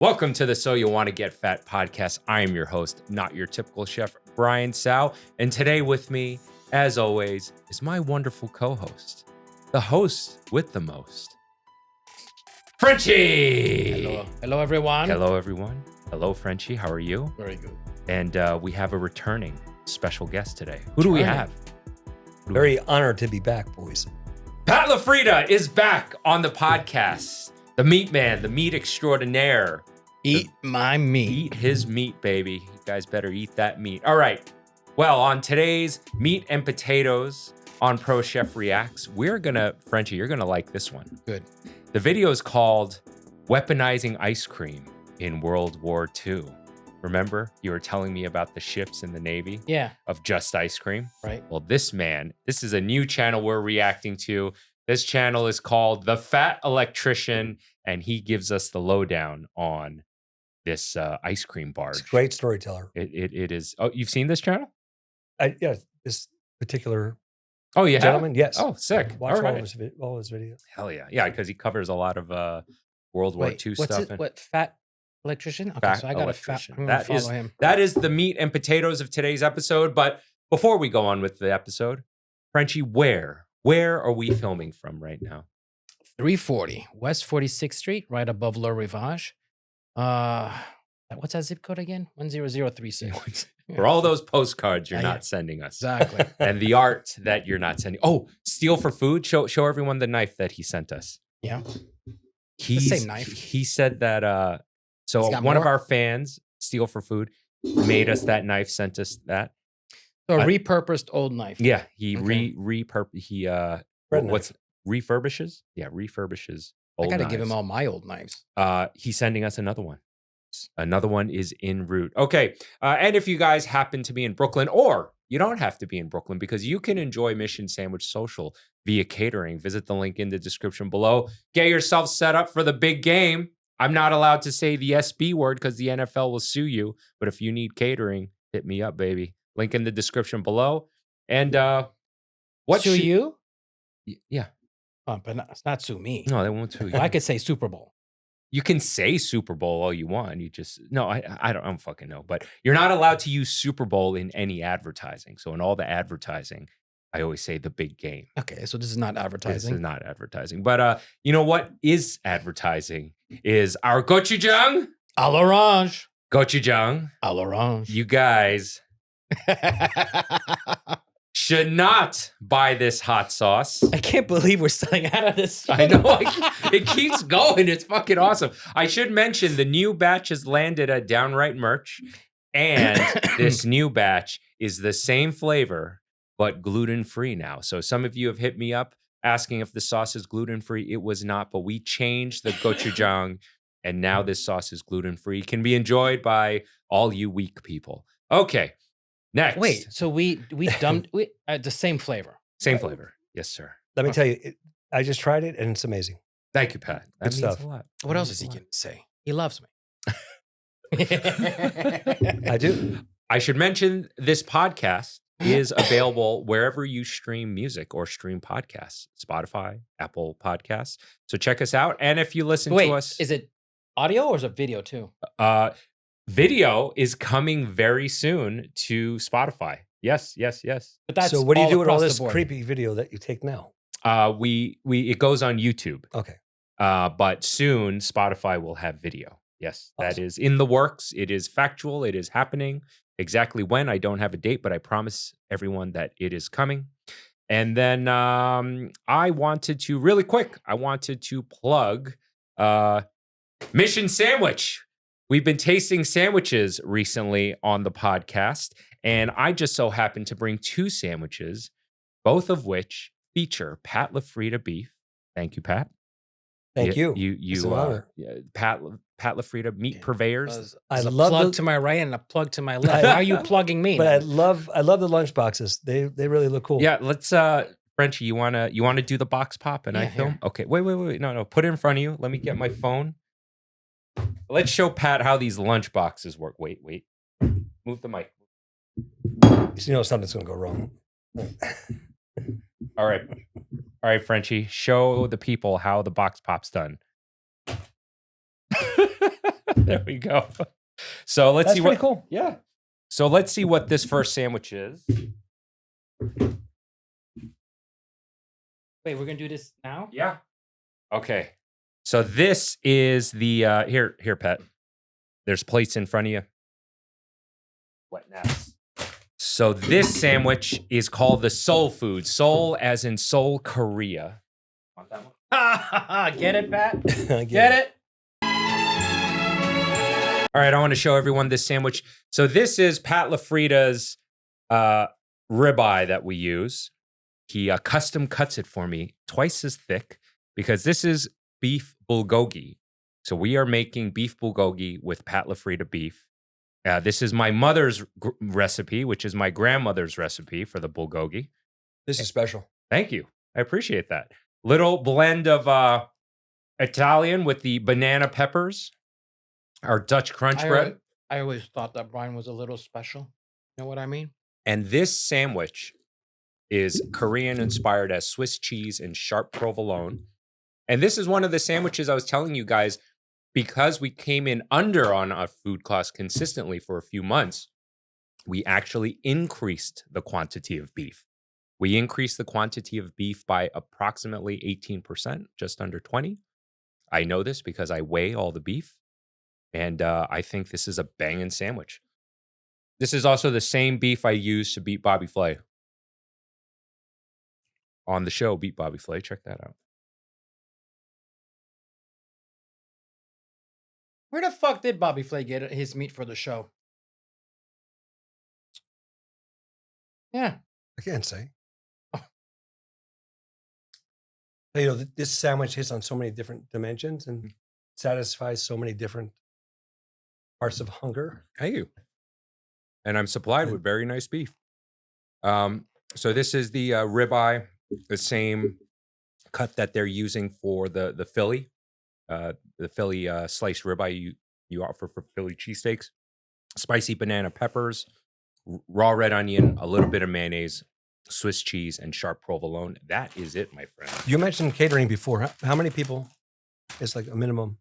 Welcome to the So You Wanna Get Fat podcast. I am your host, not your typical chef, Brian Sow. And today with me, as always, is my wonderful co-host, the host with the most, Frenchy. Hello. Hello, everyone. Hello, everyone. Hello, Frenchy. How are you? Very good. And we have a returning special guest today. Who do we have? Very honored to be back, boys. Pat LaFrieda is back on the podcast. The meat man, the meat extraordinaire. Eat my meat. Eat his meat, baby. You guys better eat that meat. All right. Well, on today's Meat and Potatoes on Pro Chef Reacts, we're gonna, Frenchy, you're gonna like this one. Good. The video is called Weaponizing Ice Cream in World War II. Remember, you were telling me about the ships in the Navy? Yeah. Of just ice cream? Right. Well, this is a new channel we're reacting to. This channel is called The Fat Electrician, and he gives us the lowdown on this ice cream barge. It's a great storyteller. It is. Oh, you've seen this channel? Yeah, this particular Oh, yeah. gentleman, yes. Oh, sick. Watch all right. all his videos. Hell yeah. Yeah, because he covers a lot of World War II what's stuff. it? What, fat electrician? Okay, Fat so I got electrician. I'm gonna follow him. That is the meat and potatoes of today's episode. But before we go on with the episode, Frenchy, where are we filming from right now? 340 West 46th Street, right above LAURENT. What's that zip code again? 10036. For all those postcards you're Yeah, not sending us. Exactly. And the art that you're not sending. Oh, Steal for Food. Show everyone the knife that he sent us. Yeah. Same knife. He said that so He's got one of more? our fans, Steal for Food, made us that knife, sent us that. So a repurposed old knife. Yeah, he Okay. refurbishes? Yeah, refurbishes I old gotta knives. give him all my old knives. He's sending us another one. Another one is en route. Okay. And if you guys happen to be in Brooklyn, or you don't have to be in Brooklyn because you can enjoy Mission Sandwich Social via catering, visit the link in the description below. Get yourself set up for the big game. I'm not allowed to say the SB word because the NFL will sue you. But if you need catering, hit me up, baby. Link in the description below. And what Sue you? Yeah. Oh, but it's not sue me. No, they won't sue you. I could say Super Bowl. You can say Super Bowl all you want. You just I don't fucking know. But you're not allowed to use Super Bowl in any advertising. So in all the advertising, I always say the big game. Okay, so this is not advertising. This is not advertising. But you know what is advertising is our GOCHUJANG. À l'orange. GOCHUJANG. À l'orange. You guys should not buy this hot sauce. I can't believe we're selling out of this. I know. It keeps going. It's fucking awesome. I should mention the new batch has landed at Downright Merch. And this new batch is the same flavor, but gluten-free now. So some of you have hit me up asking if the sauce is gluten-free. It was not, but we changed the gochujang. And now this sauce is gluten-free. Can be enjoyed by all you weak people. Okay. Next. Wait, so we dumped the same flavor. Same flavor. Yes, sir. Let me tell you, I just tried it and it's amazing. Thank you, Pat. That Good means stuff. a lot. What else is he going to say? He loves me. I do. I should mention this podcast is available wherever you stream music or stream podcasts, Spotify, Apple Podcasts. So check us out. And if you listen to us. Is it audio or is it video too? Video is coming very soon to Spotify. Yes. But that's So what do you do with all across this the board. creepy video that you take now? It goes on YouTube. Okay. But soon Spotify will have video. Yes, that Awesome. is in the works. It is factual. It is happening. Exactly when, I don't have a date, but I promise everyone that it is coming. And then I wanted to plug Mission Sandwich. We've been tasting sandwiches recently on the podcast, and I just so happened to bring two sandwiches, both of which feature Pat LaFrieda beef. Thank you, Pat. Thank you. You It's an honor. Pat LaFrieda, meat purveyors. I There's a love plug the- to my right and a plug to my left. How are you plugging me? But I love the lunch boxes. They really look cool. Yeah, let's Frenchy, you wanna do the box pop and I Yeah, film? here. Okay, wait. No, put it in front of you. Let me get my phone. Let's show Pat how these lunch boxes work. Wait. Move the mic. You know something's gonna go wrong. All right, Frenchy, show the people how the box pop's done. There we go. So let's That's see pretty what. cool. Yeah. So let's see what this first sandwich is. Wait, we're gonna do this now? Yeah. Okay. So this is the here, Pat. There's plates in front of you. What naps? So this sandwich is called the Soul Food. Seoul as in Seoul, Korea. Want that one? Get it, Pat? Get Get it? All right, I want to show everyone this sandwich. So this is Pat LaFrieda's ribeye that we use. He custom cuts it for me twice as thick because this is beef bulgogi. So we are making beef bulgogi with Pat LaFrieda beef. This is my mother's recipe, which is my grandmother's recipe for the bulgogi. This is special. Thank you. I appreciate that. Little blend of Italian with the banana peppers, our Dutch crunch bread. I always thought that Brian was a little special. You know what I mean? And this sandwich is Korean inspired as Swiss cheese and sharp provolone. And this is one of the sandwiches I was telling you guys, because we came in under on our food costs consistently for a few months, we actually increased the quantity of beef. We increased the quantity of beef by approximately 18%, just under 20. I know this because I weigh all the beef. And I think this is a banging sandwich. This is also the same beef I used to beat Bobby Flay. On the show, Beat Bobby Flay. Check that out. Where the fuck did Bobby Flay get his meat for the show? Yeah. I can't say. You know, this sandwich hits on so many different dimensions and satisfies so many different parts of hunger. Thank you. And I'm supplied with very nice beef. So this is the ribeye, the same cut that they're using for the Philly. The Philly sliced ribeye you offer for Philly cheesesteaks. Spicy banana peppers, raw red onion, a little bit of mayonnaise, Swiss cheese, and sharp provolone. That is it, my friend. You mentioned catering before. How many people is like a minimum?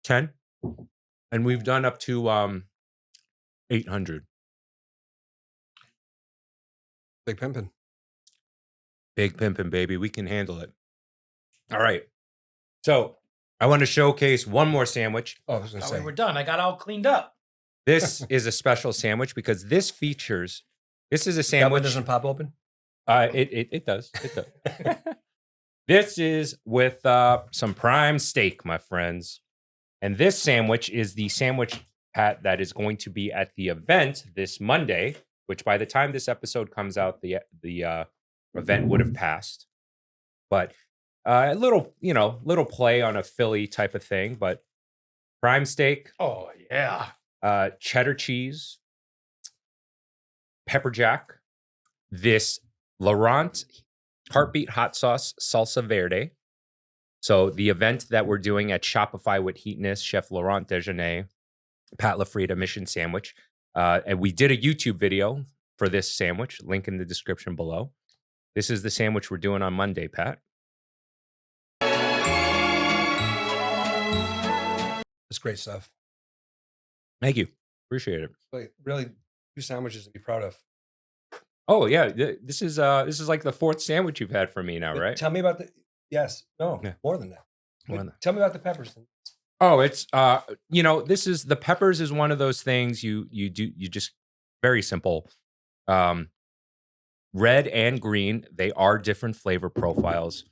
10. And we've done up to 800. Big pimpin'. Big pimpin', baby. We can handle it. All right. So I want to showcase one more sandwich. Oh, I was going to Thought we say. were done. I got all cleaned up. This is a special sandwich because this is a That one sandwich. doesn't pop open? It does. It does. This is with some prime steak, my friends. And this sandwich is the sandwich, Pat, that is going to be at the event this Monday, which by the time this episode comes out, the event would have passed. But a little play on a Philly type of thing, but prime steak. Oh, yeah. Cheddar cheese, pepper jack, this LAURENT heartbeat hot sauce salsa verde. So the event that we're doing at Shopify with Heatness, Chef Laurent Desjardins, Pat LaFrieda Mission Sandwich. And we did a YouTube video for this sandwich, link in the description below. This is the sandwich we're doing on Monday, Pat. It's great stuff. Thank you. Appreciate it. Like, really, 2 sandwiches to be proud of. Oh yeah, this is like the 4th sandwich you've had from me now, But right? Tell me about the. Yes. No, Yeah. more than that. More than that. Tell me about the peppers. Oh, it's this is the peppers is one of those things you just very simple. Red and green, they are different flavor profiles.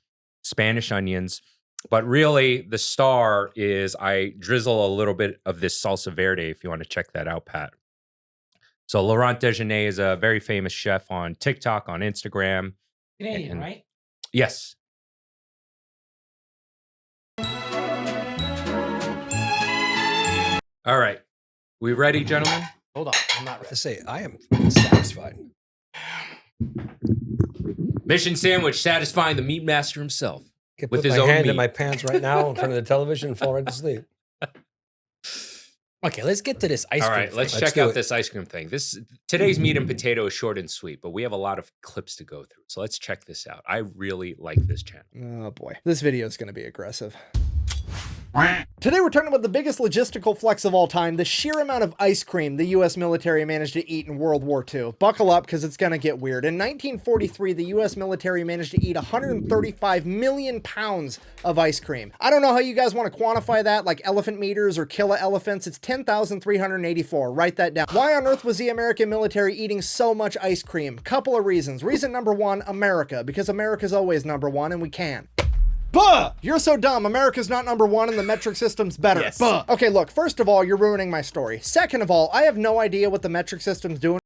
Spanish onions, but really the star is I drizzle a little bit of this salsa verde if you want to check that out, Pat. So Laurent Desjardins is a very famous chef on TikTok, on Instagram. Canadian, right? Yes. All right. We ready, gentlemen? Hold on. I'm not To ready. say, I am satisfied. Mission sandwich satisfying the meat master himself. Could With put his my own hand meat. in my pants right now in front of the television and fall right to sleep. Okay, let's get to this ice All cream. right, let's thing. check do out it. this ice cream thing. Today's meat and potato is short and sweet, but we have a lot of clips to go through. So let's check this out. I really like this channel. Oh boy, this video is going to be aggressive. Today we're talking about the biggest logistical flex of all time, the sheer amount of ice cream the US military managed to eat in World War II. Buckle up because it's going to get weird. In 1943, the US military managed to eat 135 million pounds of ice cream. I don't know how you guys want to quantify that, like elephant meters or kilo elephants. It's 10,384. Write that down. Why on earth was the American military eating so much ice cream? Couple of reasons. Reason number one, America, because America's always number one and we can. Buh! You're so dumb. America's not number one and the metric system's better. Yes. Buh! Okay, look, first of all, you're ruining my story. Second of all, I have no idea what the metric system's doing.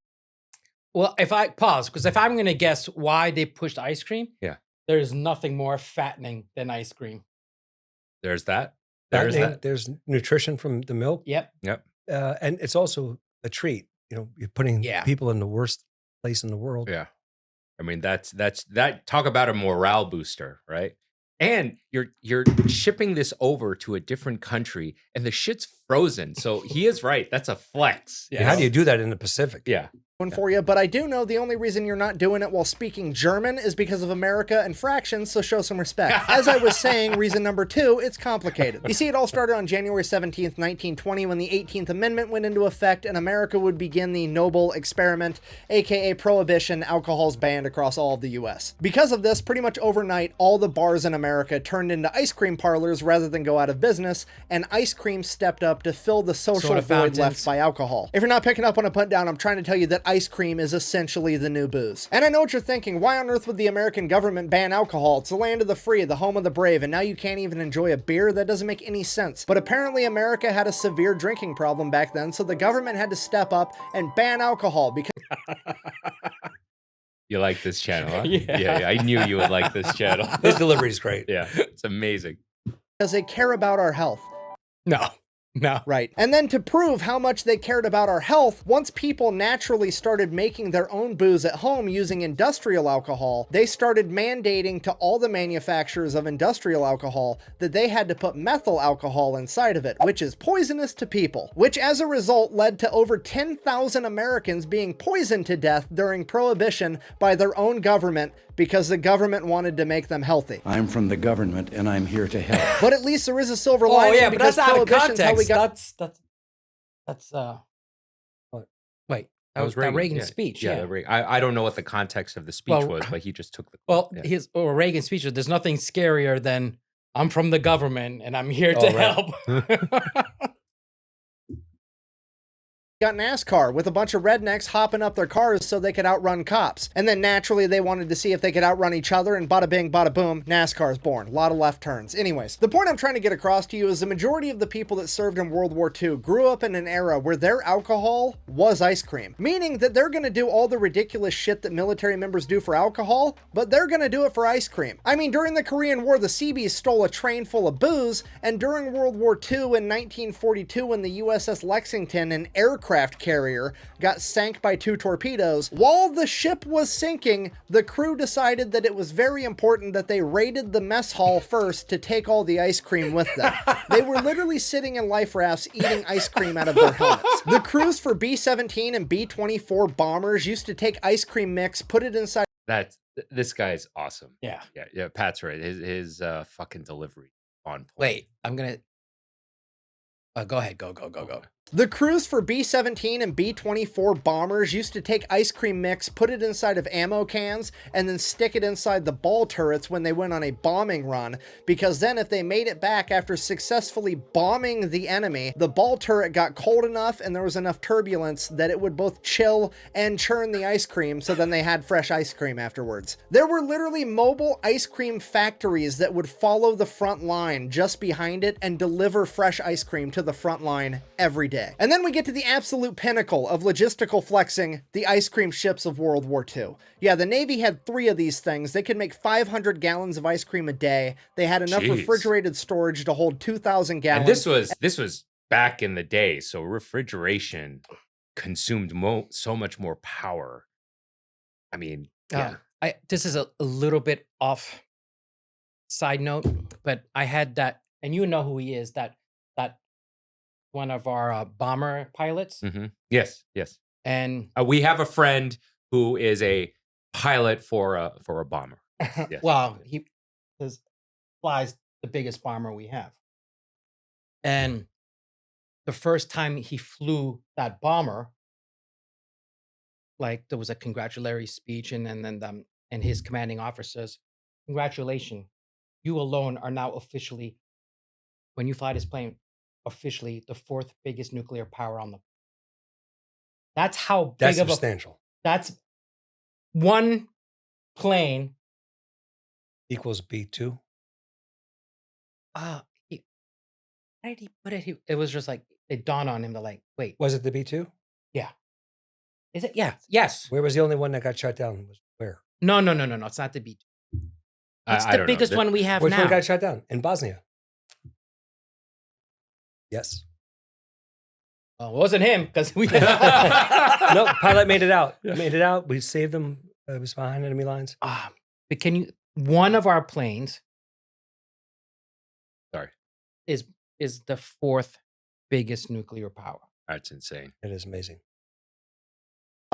Well, if I pause, because if I'm going to guess why they pushed ice cream, Yeah. there's nothing more fattening than ice cream. There's that. There's nutrition from the milk. Yep. And it's also a treat. You know, you're putting Yeah. people in the worst place in the world. Yeah. I mean, that's talk about a morale booster, right? And you're shipping this over to a different country and the shit's frozen. So he is right. That's a flex. Yeah. How do you do that in the Pacific? Yeah. For you, but I do know the only reason you're not doing it while speaking German is because of America and fractions, so show some respect. As I was saying, reason number two, it's complicated. You see, it all started on January 17th, 1920, when the 18th Amendment went into effect and America would begin the noble experiment, aka prohibition. Alcohol's banned across all of the US. Because of this, pretty much overnight, all the bars in America turned into ice cream parlors rather than go out of business, and ice cream stepped up to fill the social Soda void left fountains. by alcohol. If you're not picking up on a punt down, I'm trying to tell you that ice cream is essentially the new booze. And I know what you're thinking, why on earth would the American government ban alcohol? It's the land of the free, the home of the brave, and now you can't even enjoy a beer? That doesn't make any sense. But apparently America had a severe drinking problem back then, so the government had to step up and ban alcohol because You like this channel, huh? Yeah. I knew you would like this channel. His delivery is great. Yeah. It's amazing. they care about our health. No. Right. And then to prove how much they cared about our health, once people naturally started making their own booze at home using industrial alcohol, they started mandating to all the manufacturers of industrial alcohol that they had to put methyl alcohol inside of it, which is poisonous to people, which as a result led to over 10,000 Americans being poisoned to death during Prohibition by their own government because the government wanted to make them healthy. I'm from the government and I'm here to help. But at least there is a silver Oh lining yeah, but because that's out of Prohibition's how we context. got That's What? Wait, That was Reagan's yeah. speech. Yeah. I don't know what the context of the speech Well, was, but he just took the. Well, yeah. Reagan's speech. There's nothing scarier than I'm from the government and I'm here to Oh, right. help. got NASCAR with a bunch of rednecks hopping up their cars so they could outrun cops. And then naturally they wanted to see if they could outrun each other, and bada bing, bada boom, NASCAR's born. A lot of left turns. Anyways, the point I'm trying to get across to you is the majority of the people that served in World War II grew up in an era where their alcohol was ice cream. Meaning that they're gonna do all the ridiculous shit that military members do for alcohol, but they're gonna do it for ice cream. I mean, during the Korean War, the Seabees stole a train full of booze, and during World War II in 1942 when the USS Lexington, an aircraft carrier, got sank by 2 torpedoes, while the ship was sinking, the crew decided that it was very important that they raided the mess hall first to take all the ice cream with them. They were literally sitting in life rafts eating ice cream out of their helmets. The crews for B-17 and B-24 bombers used to take ice cream mix, put it inside This guy's awesome. Yeah. Yeah. Pat's right. His fucking delivery on point. Wait, I'm gonna. Go ahead. Go. The crews for B-17 and B-24 bombers used to take ice cream mix, put it inside of ammo cans, and then stick it inside the ball turrets when they went on a bombing run, because then if they made it back after successfully bombing the enemy, the ball turret got cold enough and there was enough turbulence that it would both chill and churn the ice cream, so then they had fresh ice cream afterwards. There were literally mobile ice cream factories that would follow the front line just behind it and deliver fresh ice cream to the front line every day. And then we get to the absolute pinnacle of logistical flexing, the ice cream ships of World War II. Yeah, the Navy had 3 of these things. They could make 500 gallons of ice cream a day. They had enough Jeez. refrigerated storage to hold 2,000 gallons. And this was back in the day, so refrigeration consumed so much more power. I mean, yeah. This is a little bit off side note, but I had that, and you know who he is, that one of our bomber pilots, Yes, yes. and We have a friend who is a pilot for a bomber. Yes. well, he flies the biggest bomber we have. And the first time he flew that bomber, like there was a congratulatory speech, and then and his commanding officer says, "Congratulations, you alone are now officially, when you fly this plane, officially the 4th biggest nuclear power on the." That's how big That's of a. substantial. That's one plane. Equals B2. How did he put it? It was just like it dawned on him to like, wait, Was it the B2? yeah, is it? Yeah, yes. Where was the only one that got shut down? Was where? No. It's not the B2. It's I the don't know. biggest one we have Which now. one got shut down? In Bosnia. Yes. Well, it wasn't him because we. No, pilot made it out. Made it out. We saved them. It was behind enemy lines. But can you? One of our planes. Sorry. Is the 4th biggest nuclear power. That's insane. It is amazing.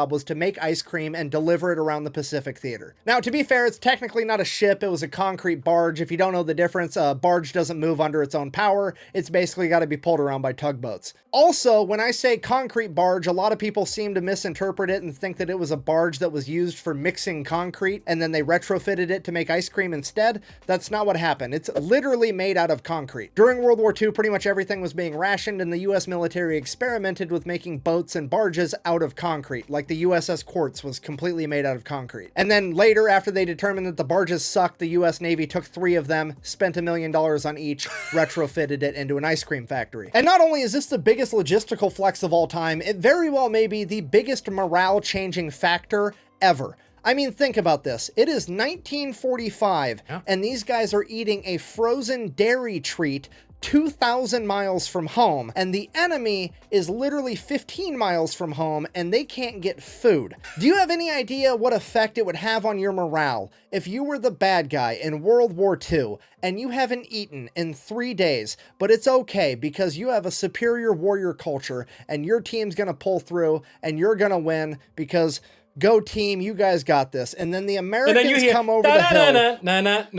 Was to make ice cream and deliver it around the Pacific Theater. Now, to be fair, it's technically not a ship, it was a concrete barge. If you don't know the difference, a barge doesn't move under its own power. It's basically got to be pulled around by tugboats. Also, when I say concrete barge, a lot of people seem to misinterpret it and think that it was a barge that was used for mixing concrete and then they retrofitted it to make ice cream instead. That's not what happened. It's literally made out of concrete. During World War II, pretty much everything was being rationed and the US military experimented with making boats and barges out of concrete, like the USS Quartz was completely made out of concrete. And then later, after they determined that the barges sucked, the US Navy took 3 of them, spent $1 million on each, retrofitted it into an ice cream factory. And not only is this the biggest logistical flex of all time, it very well may be the biggest morale-changing factor ever. I mean, think about this. It is 1945, and these guys are eating a frozen dairy treat 2,000 miles from home, and the enemy is literally 15 miles from home, and they can't get food. Do you have any idea what effect it would have on your morale if you were the bad guy in World War II, and you haven't eaten in 3 days, but it's okay because you have a superior warrior culture, and your team's gonna pull through, and you're gonna win because go team, you guys got this. And then the Americans come over the hill. You have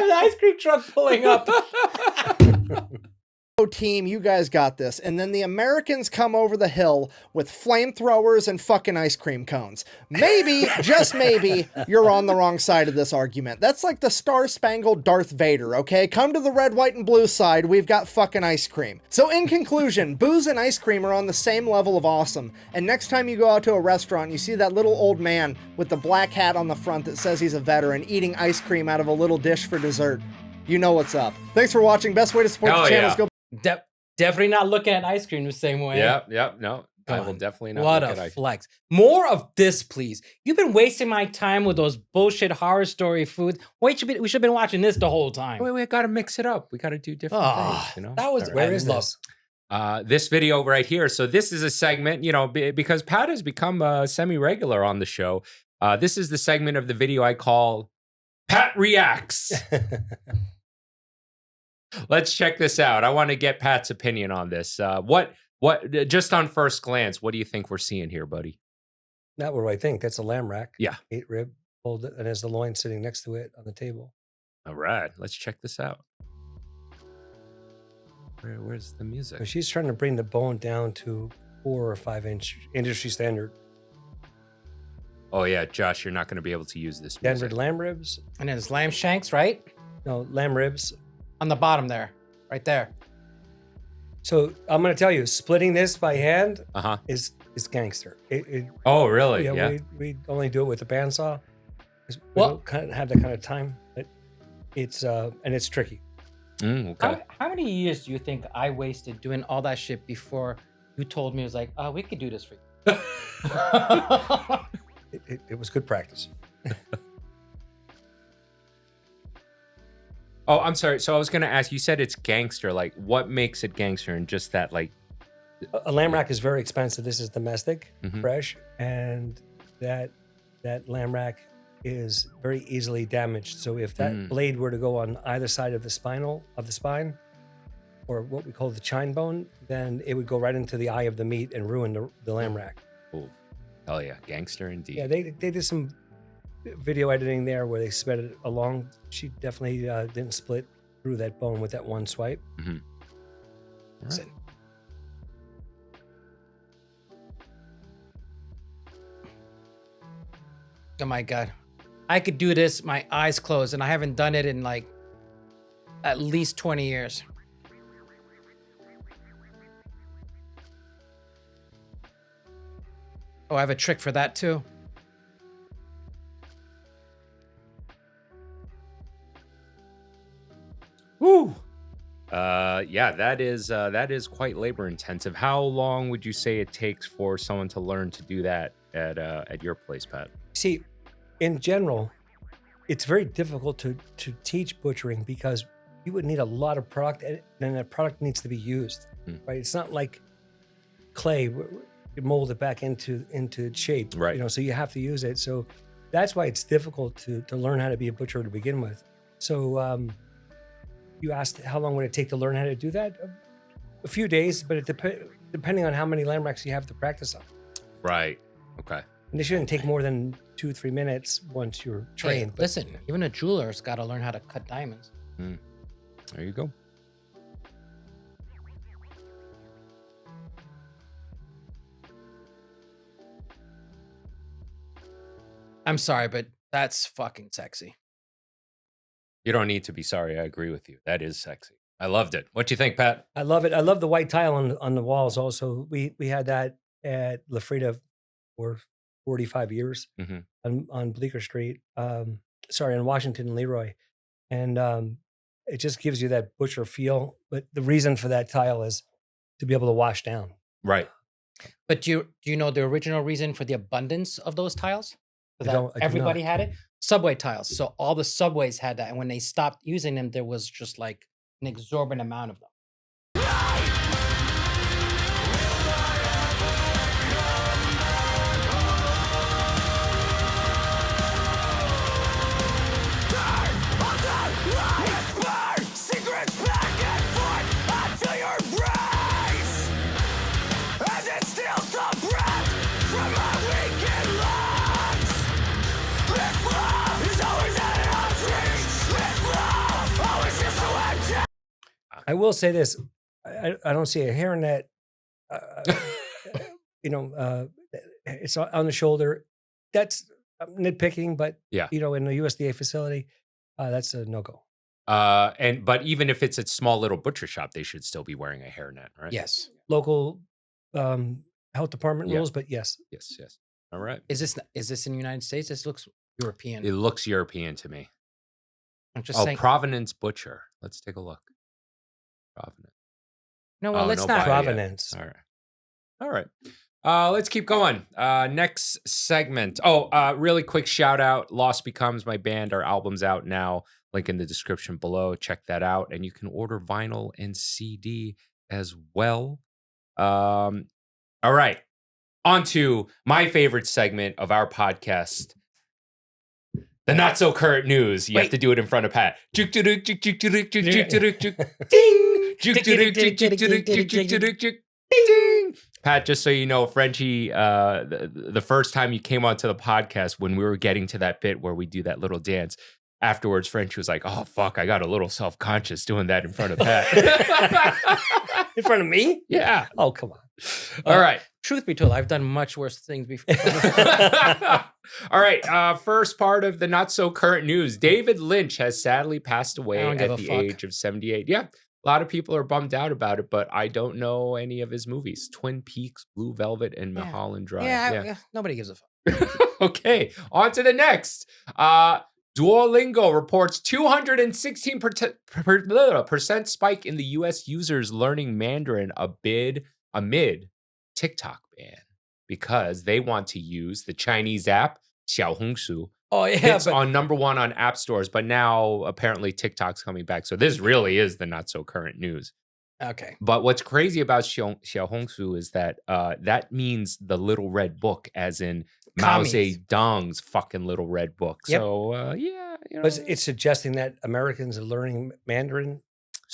the ice cream truck pulling up. Go team, you guys got this. And then the Americans come over the hill with flamethrowers and fucking ice cream cones. Maybe, just maybe, you're on the wrong side of this argument. That's like the Star-Spangled Darth Vader, okay? Come to the red, white, and blue side, we've got fucking ice cream. So in conclusion, booze and ice cream are on the same level of awesome. And next time you go out to a restaurant, you see that little old man with the black hat on the front that says he's a veteran eating ice cream out of a little dish for dessert. You know what's up. Thanks for watching. Best way to support the channel is go Definitely not looking at ice cream the same way. Yep, no. I will definitely not What look at a ice. flex. More of this, please. You've been wasting my time with those bullshit horror story foods. We should have been watching this the whole time. Wait, we got to mix it up. We got to do different things, you know? That was Where is this? This video right here. So this is a segment, you know, because Pat has become semi-regular on the show. This is the segment of the video I call Pat Reacts. Let's check this out. I want to get Pat's opinion on this. What, just on first glance, what do you think we're seeing here, buddy? Not what do I think. That's a lamb rack. Yeah. 8 rib, pulled it, and has the loin sitting next to it on the table. All right, let's check this out. Where's the music? So she's trying to bring the bone down to 4 or 5 inch industry standard. Oh yeah, Josh, you're not going to be able to use this music. Denver lamb ribs. And then it's lamb shanks, right? No, lamb ribs. On the bottom there. Right there. So I'm going to tell you, splitting this by hand Uh-huh. is gangster. Oh, really? Yeah, Yeah. we only do it with a bandsaw. We Well- don't kind of have that kind of time. But it's and it's tricky. Okay. How many years do you think I wasted doing all that shit before you told me it was like, oh, we could do this for you? It was good practice. Oh, I'm sorry. So I was going to ask, you said it's gangster. Like, what makes it gangster and just that, like... A lamb rack is very expensive. This is domestic, Mhm. fresh, and that lamb rack is very easily damaged. So if that blade were to go on either side of the spine, or what we call the chine bone, then it would go right into the eye of the meat and ruin the lamb rack. Oh, hell yeah, gangster indeed. Yeah, they did some video editing there where they sped it along. She definitely didn't split through that bone with that one swipe. Mm-hmm. Listen. Oh my God. I could do this, my eyes closed, and I haven't done it in like at least 20 years. Oh, I have a trick for that too. Woo! Yeah, that is quite labor intensive. How long would you say it takes for someone to learn to do that at your place, Pat? See, in general, it's very difficult to teach butchering because you would need a lot of product, and that product needs to be used, right? It's not like clay, you mold it back into its shape, right? You know, so you have to use it. So that's why it's difficult to learn how to be a butcher to begin with. So you asked how long would it take to learn how to do that? A few days, but it depending on how many lamb racks you have to practice on. Right. Okay. And it shouldn't take more than 2-3 minutes once you're trained. Hey, listen, even a jeweler's got to learn how to cut diamonds. There you go. I'm sorry, but that's fucking sexy. You don't need to be sorry. I agree with you. That is sexy. I loved it. What do you think, Pat? I love it. I love the white tile on the walls. Also, we had that at LaFrieda for 45 years on Bleecker Street. On Washington and Leroy, and it just gives you that butcher feel. But the reason for that tile is to be able to wash down. Right. But do you know the original reason for the abundance of those tiles? So that everybody had it? Subway tiles. So all the subways had that. And when they stopped using them, there was just like an exorbitant amount of them. I will say this: I don't see a hairnet. It's on the shoulder. That's nitpicking, but yeah, in the USDA facility, that's a no-go. But even if it's a small little butcher shop, they should still be wearing a hairnet, right? Yes. Local health department rules, but yes. Yes. All right. Is this in the United States? This looks European. It looks European to me. I'm just saying. Provenance Butcher. Let's take a look. Provenance. No, well, let's not. Provenance. All right. Let's keep going. Next segment. Really quick shout out. Lost Becomes my band. Our album's out now. Link in the description below. Check that out. And you can order vinyl and CD as well. All right. On to my favorite segment of our podcast. The not so current news. You have to do it in front of Pat. Ding. Pat, just so you know, Frenchy, the first time you came onto the podcast, when we were getting to that bit where we do that little dance, afterwards, Frenchy was like, "Oh fuck, I got a little self-conscious doing that in front of Pat." In front of me? Yeah. Oh, come on. All right. Truth be told, I've done much worse things before. All right. First part of the not so current news. David Lynch has sadly passed away at the age of 78. Yeah. A lot of people are bummed out about it, but I don't know any of his movies. Twin Peaks, Blue Velvet, and Mulholland Drive. Yeah, nobody gives a fuck. Okay. On to the next. Duolingo reports 216% spike in the U.S. users learning Mandarin amid TikTok ban because they want to use the Chinese app Xiaohongshu. Oh yeah, it's on number 1 on app stores, but now apparently TikTok's coming back. So this really is the not so current news. Okay. But what's crazy about Xiaohongshu is that that means the little red book, as in Mao Zedong's fucking little red book. Yep. So But it's suggesting that Americans are learning Mandarin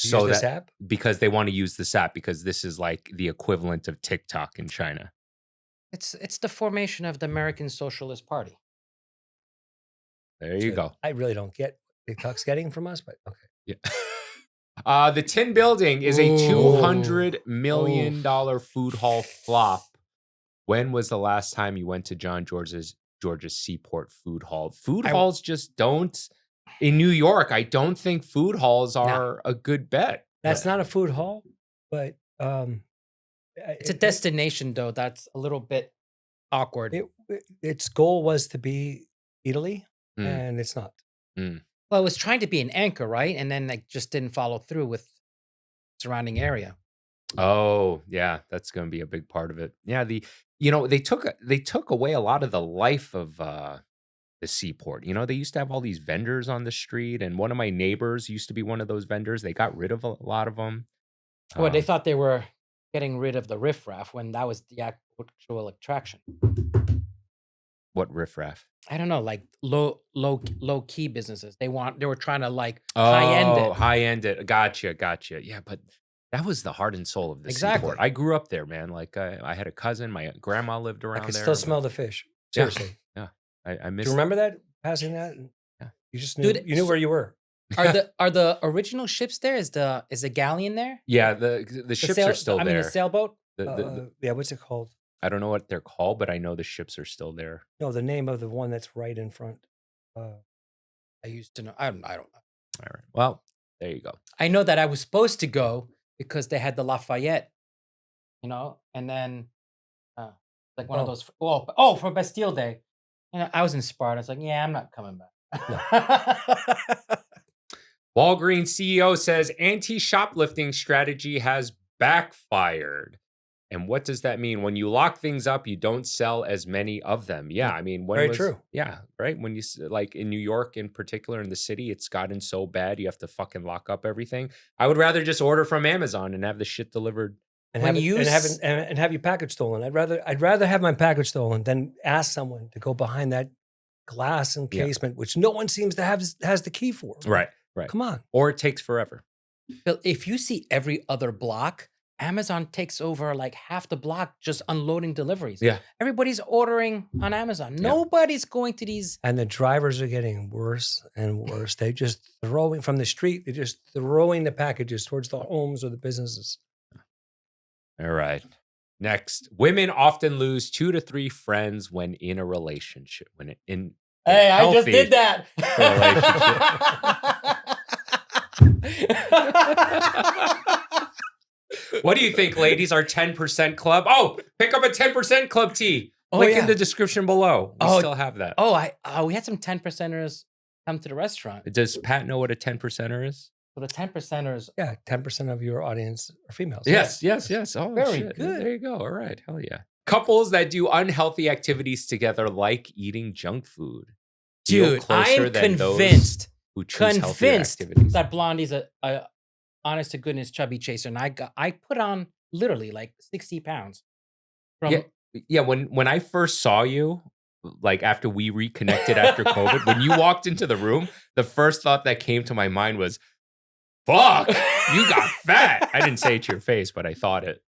So Use this that app? because they want to use this app because this is like the equivalent of TikTok in China. It's the formation of the American Socialist Party. There you go. I really don't get what TikTok's getting from us, but okay. Yeah. The Tin Building is a $200 million food hall flop. When was the last time you went to George's Seaport Food Hall? Food halls just don't. In New York, I don't think food halls are a good bet. That's not a food hall, but It's a destination, though. That's a little bit awkward. Its goal was to be Italy, and it's not. Well, it was trying to be an anchor, right? And then like just didn't follow through with surrounding area. Oh, yeah, that's going to be a big part of it. Yeah, they took away a lot of the life of the seaport. They used to have all these vendors on the street, and one of my neighbors used to be one of those vendors. They got rid of a lot of them. Well, they thought they were getting rid of the riffraff when that was the actual attraction. What riffraff? I don't know, like low key businesses. They were trying to like high end it. Gotcha. Yeah, but that was the heart and soul of the seaport. I grew up there, man. Like I had a cousin, my grandma lived around there. I could still smell the fish. Seriously. Yeah. I miss. Do you remember that? Passing that? Yeah. You just knew. You knew where you were. Are the original ships there? Is the galleon there? Yeah, the ships are still there. I mean, the sailboat. Yeah, what's it called? I don't know what they're called, but I know the ships are still there. No, the name of the one that's right in front. I used to know. I don't know. All right. Well, there you go. I know that I was supposed to go because they had the Lafayette, and then like one of those. For Bastille Day, I was inspired. I was like, yeah, I'm not coming back. Walgreens CEO says anti-shoplifting strategy has backfired. And what does that mean? When you lock things up, you don't sell as many of them. Yeah, I mean, very true. Yeah, right. When you like in New York, in particular, in the city, it's gotten so bad you have to fucking lock up everything. I would rather just order from Amazon and have the shit delivered and have your package stolen. I'd rather have my package stolen than ask someone to go behind that glass encasement, which no one seems to has the key for. Right. Come on. Or it takes forever. But if you see every other block, Amazon takes over like half the block just unloading deliveries. Yeah. Everybody's ordering on Amazon. Nobody's going to these. And the drivers are getting worse and worse. They're just throwing from the street. They're just throwing the packages towards the homes or the businesses. All right. Next, women often lose 2 to 3 friends when in a relationship. Hey, I just did that. What do you think, ladies? Our 10% club? Oh, pick up a 10% club tee. Link in the description below. We still have that. We had some 10%ers come to the restaurant. Does Pat know what a 10%er is? So the 10%ers. Yeah, 10% of your audience are females. Yes. Oh, very shit. good. There you go. All right. Hell yeah. Couples that do unhealthy activities together, like eating junk food. Dude, I am convinced activities. that Blondie's a honest to goodness chubby chaser, and I put on literally like 60 pounds. Yeah. When I first saw you, like after we reconnected after COVID, when you walked into the room, the first thought that came to my mind was, "Fuck, you got fat." I didn't say it to your face, but I thought it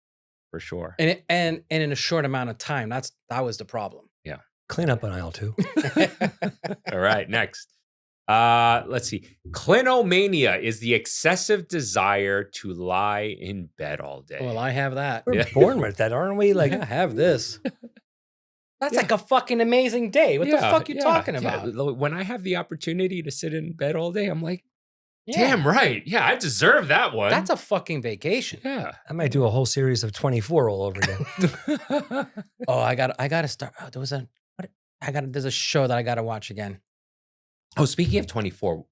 for sure. And in a short amount of time, that was the problem. Yeah. Clean up on aisle 2. All right, next. Let's see. Clinomania is the excessive desire to lie in bed all day. Well, I have that. We're born with that, aren't we? Like, I have this. That's like a fucking amazing day. What the fuck you talking about? Yeah. When I have the opportunity to sit in bed all day, I'm like, damn right. Yeah, I deserve that one. That's a fucking vacation. Yeah. I might do a whole series of 24 all over again. I gotta start. There's a show that I gotta watch again. Oh, speaking of 24,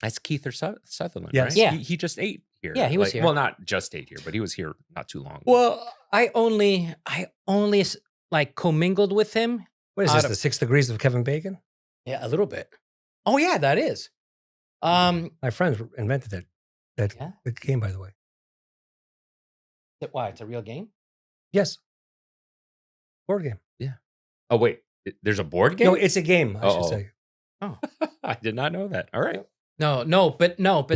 that's Keith Sutherland, yes. right? Yeah. He just ate here. Yeah, he was here. Well, not just ate here, but he was here not too long ago. Well, I only like commingled with him. What is this, the 6 degrees of Kevin Bacon? Yeah, a little bit. Oh, yeah, that is. My friends invented that game, by the way. Why? It's a real game? Yes. Board game. Yeah. Oh, wait. There's a board game? No, it's a game, I should say. Oh. I did not know that. All right. But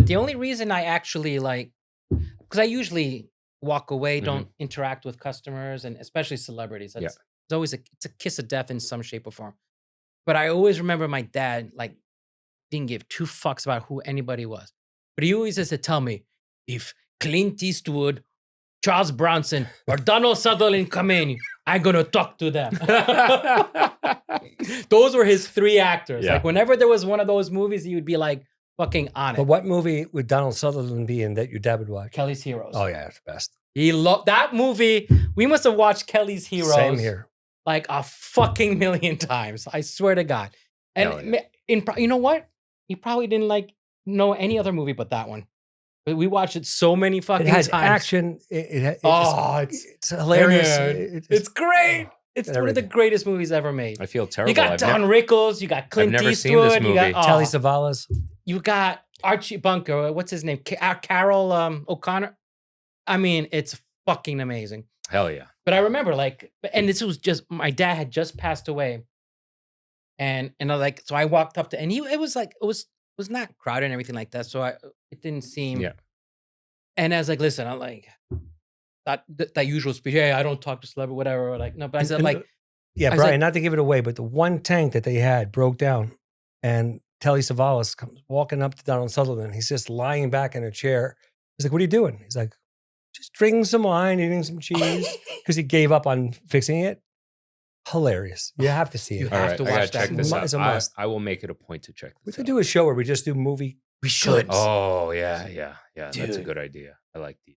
the only reason I actually like, because I usually walk away, don't interact with customers, and especially celebrities. It's always it's a kiss of death in some shape or form. But I always remember my dad like didn't give two fucks about who anybody was, but he always used to tell me, if Clint Eastwood, Charles Bronson, or Donald Sutherland come in, I'm gonna talk to them. Those were his three actors. Yeah. Like whenever there was one of those movies, he would be like fucking on it. But what movie would Donald Sutherland be in that your dad would watch? Kelly's Heroes. Oh yeah, it's the best. He loved that movie. We must have watched Kelly's Heroes. Same here. Like a fucking million times. I swear to God. And you know what? He probably didn't like know any other movie but that one. But we watched it so many fucking It has times. action. It's hilarious. It's great. It's one of the everything. greatest movies ever made. I feel terrible. You got Don Rickles. You got Clint never Eastwood. seen this You got, movie. Telly Savalas. You got Archie Bunker. What's his name? Carol O'Connor. I mean, it's fucking amazing. Hell yeah. But I remember and this was just, my dad had just passed away. And I like, so I walked up to, and it was not crowded and everything like that. So it didn't seem. Yeah. And I was like, listen, I'm like, that usual speech. Hey, I don't talk to celebrity, whatever. Or like, no, but I said like. Yeah, I Brian, said, not to give it away, but the one tank that they had broke down, and Telly Savalas comes walking up to Donald Sutherland. He's just lying back in a chair. He's like, "What are you doing?" He's like, "Just drinking some wine, eating some cheese," because he gave up on fixing it. Hilarious! You have to see it. You All have right, to I gotta watch that check this movie. It's a out. must. I will make it a point to check We this could out. do a show where we just do movie. we should. Oh yeah. That's a Dude. good idea. I like these.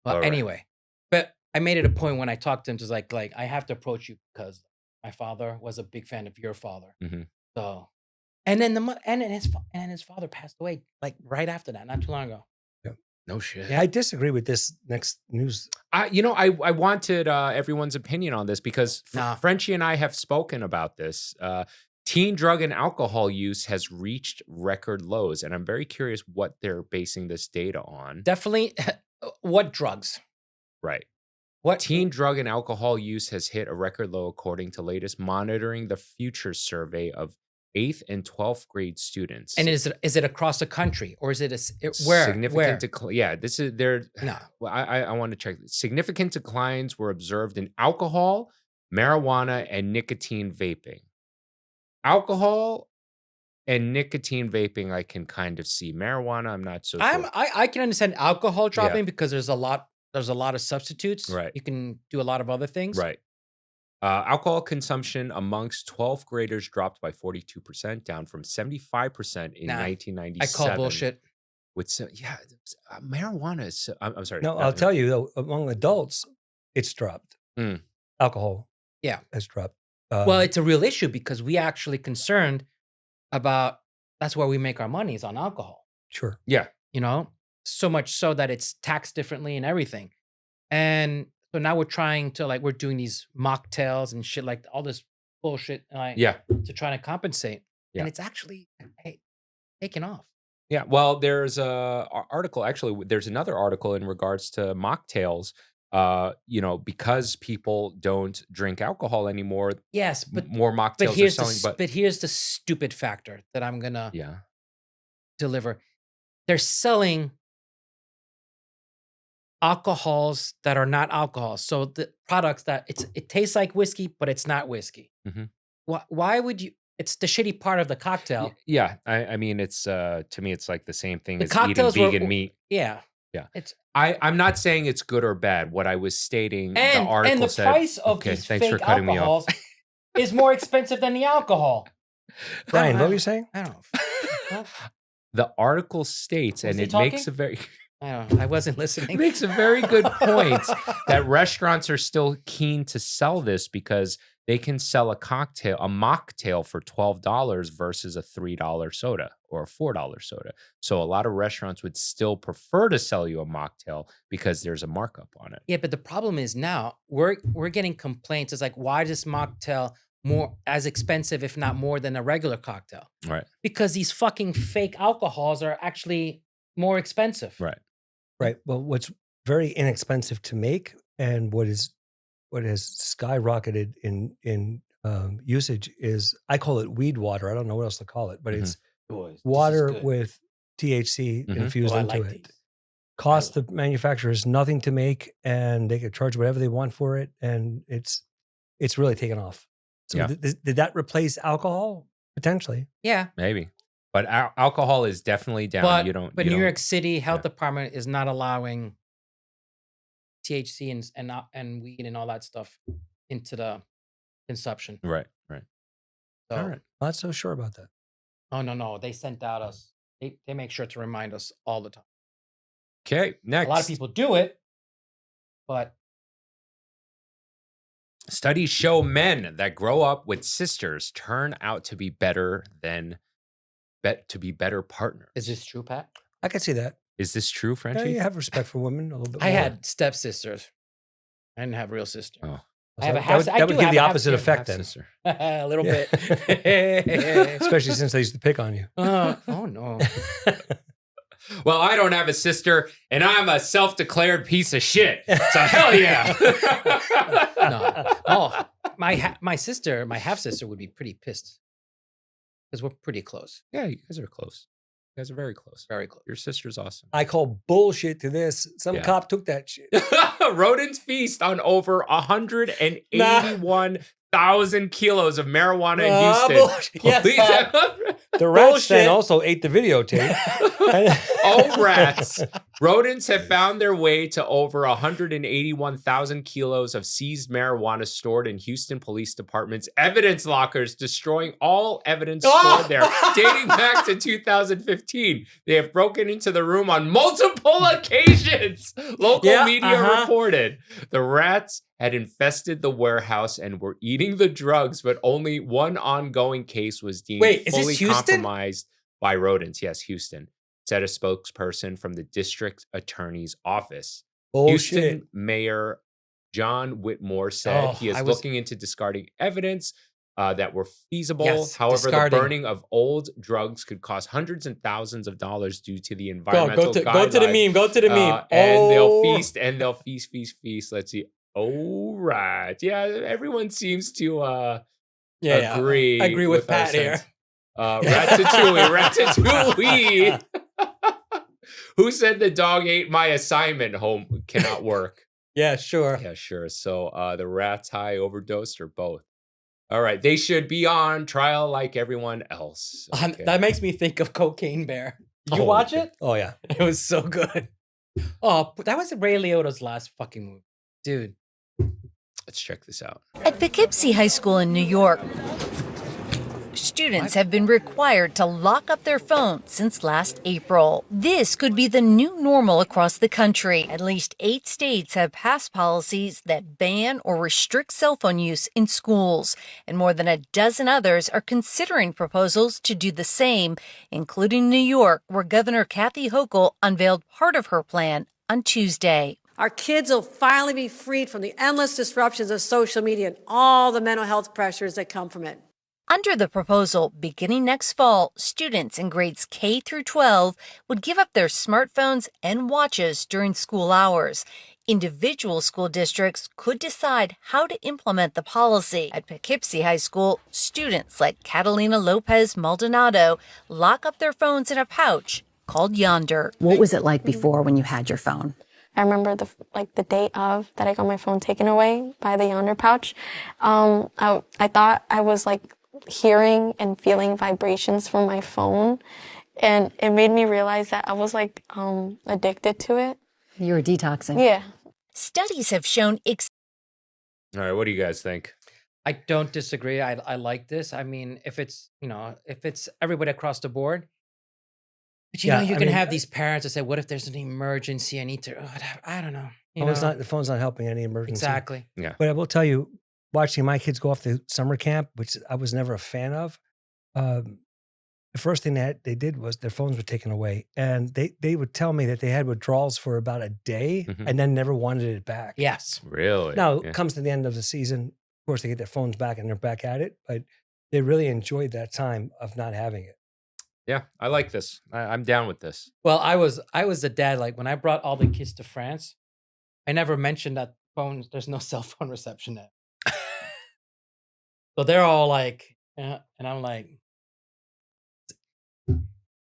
Well, All right. anyway, but I made it a point when I talked to him to like I have to approach you because my father was a big fan of your father. Mhm. So, and then his father passed away like right after that, not too long ago. No shit. I disagree with this next news. I wanted everyone's opinion on this because Frenchy and I have spoken about this. Teen drug and alcohol use has reached record lows, and I'm very curious what they're basing this data on. Definitely, what drugs? Right. What Teen drug and alcohol use has hit a record low according to latest Monitoring the Future survey of 8th and 12th grade students. And is it across the country or is it where? Significant Where? this is there. No. Well, I want to check. Significant declines were observed in alcohol, marijuana, and nicotine vaping. Alcohol and nicotine vaping, I can kind of see. Marijuana, I'm not so sure. I can understand alcohol dropping because there's a lot of substitutes. Right. You can do a lot of other things. Right. Alcohol consumption amongst 12th graders dropped by 42%, down from 75% in 1997. I call bullshit. Marijuana is. I'm sorry. No, I'll tell you though, among adults, it's dropped. Alcohol, has dropped. Well, it's a real issue because we actually concerned about that's where we make our money is on alcohol. Sure. Yeah. So much so that it's taxed differently and everything. And so now we're trying to we're doing these mocktails and shit, like all this bullshit to try to compensate. Yeah. And it's actually taken off. Yeah. Well, there's a article, actually, there's another article in regards to mocktails. Because people don't drink alcohol anymore. Yes, but more mocktails are selling. But here's the stupid factor that I'm gonna deliver. They're selling alcohols that are not alcohols. So the products that it tastes like whiskey, but it's not whiskey. Mm-hmm. Why would you? It's the shitty part of the cocktail. Yeah, I mean, it's to me, it's like the same thing The as eating cocktails vegan meat. Yeah. Yeah. It's I'm not saying it's good or bad. What I was stating, the and article the said. price of Okay, these thanks for fake cutting me off. alcohols is more expensive than the alcohol. Brian, what were you saying? I don't know. The article states, Was and he it makes talking? a very. I don't know. I wasn't listening. It makes a very good point that restaurants are still keen to sell this because they can sell a mocktail for $12 versus a $3 soda or a $4 soda. So a lot of restaurants would still prefer to sell you a mocktail because there's a markup on it. Yeah, but the problem is now we're getting complaints. It's like, why is this mocktail more as expensive, if not more, than a regular cocktail? Right. Because these fucking fake alcohols are actually more expensive. Right. Right. Well, what's very inexpensive to make and what has skyrocketed in usage is, I call it weed water. I don't know what else to call it, but it's Boys, this is water good. with THC Mhm. infused Oh, I into like it. these. Cost the manufacturers nothing to make, and they could charge whatever they want for it, and it's really taken off. So Yeah. did that replace alcohol? Potentially. Yeah. Maybe. But alcohol is definitely down. But, You don't. but you New don't- York City Health Department is not allowing THC and weed and all that stuff into the consumption. Right. So, All right. Not so sure about that. oh no, they sent out us. They make sure to remind us all the time. Okay. Next. A lot of people do it, but Studies show men that grow up with sisters turn out to be better partners. is this true, Pat? I could see that. Is this true, Yeah, Frenchy? you have respect for women a little bit I more. had stepsisters. I didn't have real sister. Oh. I have a that half. would, I that do would give have the a half opposite sister. effect then. Sister. A little Yeah. bit. Especially since they used to pick on you. Oh no. Well, I don't have a sister, and I'm a self-declared piece of shit. So hell yeah. No. Oh, my half sister would be pretty pissed because we're pretty close, Yeah, you guys are close. You guys are very close. very close. Your sister's awesome. I call bullshit to this. Some Yeah. cop took that shit. Rodents feast on over 181,000 kilos of marijuana in Houston. bullshit. Yes, Police Pat. The rats Bullshit. then also ate the videotape. Oh, rats. Rodents have found their way to over 181,000 kilos of seized marijuana stored in Houston Police Department's evidence lockers, destroying all evidence stored there dating back to 2015. They have broken into the room on multiple occasions. Local media reported the rats had infested the warehouse and were eating the drugs, but only one ongoing case was deemed Wait, is this fully Houston? compromised by rodents. Yes, Houston, said a spokesperson from the district attorney's office. Bullshit. Houston Mayor John Whitmore said Oh, he is I was- looking into discarding evidence that were feasible. Yes, However, discarding. the burning of old drugs could cost hundreds and thousands of dollars due to the Go environmental to the guidelines. meme. Go to the meme. And they'll Oh. feast and they'll feast. Let's see. Oh, right. Yeah, everyone seems to Yeah, agree. I agree with our Pat here. sense. Ratatouille. Who said the dog ate my assignment? Home cannot work. Yeah, sure. Yeah, sure. So the rats high overdosed or both? All right. They should be on trial like everyone else. Okay. That makes me think of Cocaine Bear. Did you Oh, watch okay. it? Oh, yeah. It was so good. Oh, that was Ray Liotta's last fucking movie. Dude. Let's check this out. At Poughkeepsie High School in New York, students have been required to lock up their phones since last April. This could be the new normal across the country. At least 8 states have passed policies that ban or restrict cell phone use in schools, and more than a dozen others are considering proposals to do the same, including New York, where Governor Kathy Hochul unveiled part of her plan on Tuesday. Our kids will finally be freed from the endless disruptions of social media and all the mental health pressures that come from it. Under the proposal, beginning next fall, students in grades K through 12 would give up their smartphones and watches during school hours. Individual school districts could decide how to implement the policy. At Poughkeepsie High School, students like Catalina Lopez Maldonado lock up their phones in a pouch called Yonder. What was it like before when you had your phone? I remember the day of that I got my phone taken away by the Yonder pouch. I thought I was hearing and feeling vibrations from my phone, and it made me realize that I was addicted to it. You were detoxing. Yeah. Studies have shown All right. What do you guys think? I don't disagree. I like this. I mean, if it's everybody across the board. But Yeah, you're I gonna mean, have these parents that say, "What if there's an emergency? I need to." I don't know. The phone's not helping any emergency. Exactly. But I will tell you, watching my kids go off to summer camp, which I was never a fan of, the first thing that they did was their phones were taken away. And they would tell me that they had withdrawals for about a day and then never wanted it back. Yes. Really? Now, Yeah. it comes to the end of the season. Of course, they get their phones back and they're back at it. But they really enjoyed that time of not having it. Yeah, I like this. I'm down with this. Well, I was the dad. Like when I brought all the kids to France, I never mentioned that phones. There's no cell phone reception there. So they're all like, and I'm like,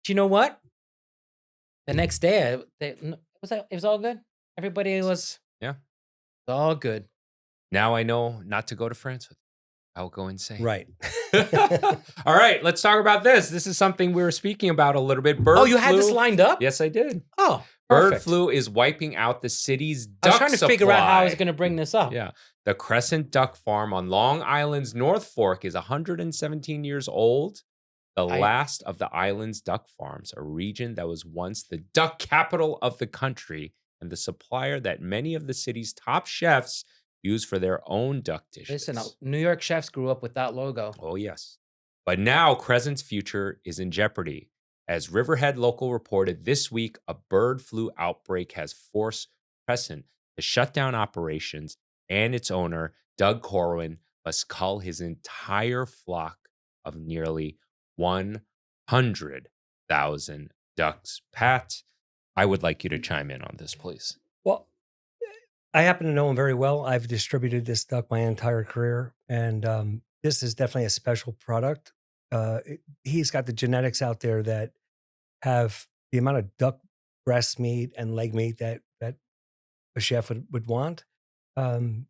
you know what? The next day, it was all good. Everybody was all good. Now I know not to go to France with you. I'll go insane. Right. All right, let's talk about this. This is something we were speaking about a little bit. Bird You had this flu. lined up? Yes, I did. Oh, Bird perfect. flu is wiping out the city's duck I was trying to figure out how I was supply. going to bring this up. Yeah. The Crescent Duck Farm on Long Island's North Fork is 117 years old. The last of the island's duck farms, a region that was once the duck capital of the country and the supplier that many of the city's top chefs use for their own duck dishes. Listen, New York chefs grew up with that logo. Oh, yes. But now Crescent's future is in jeopardy. As Riverhead Local reported this week, a bird flu outbreak has forced Crescent to shut down operations, and its owner, Doug Corwin, must cull his entire flock of nearly 100,000 ducks. Pat, I would like you to chime in on this, please. Well, I happen to know him very well. I've distributed this duck my entire career, and this is definitely a special product. He's got the genetics out there that have the amount of duck breast meat and leg meat that a chef would want. And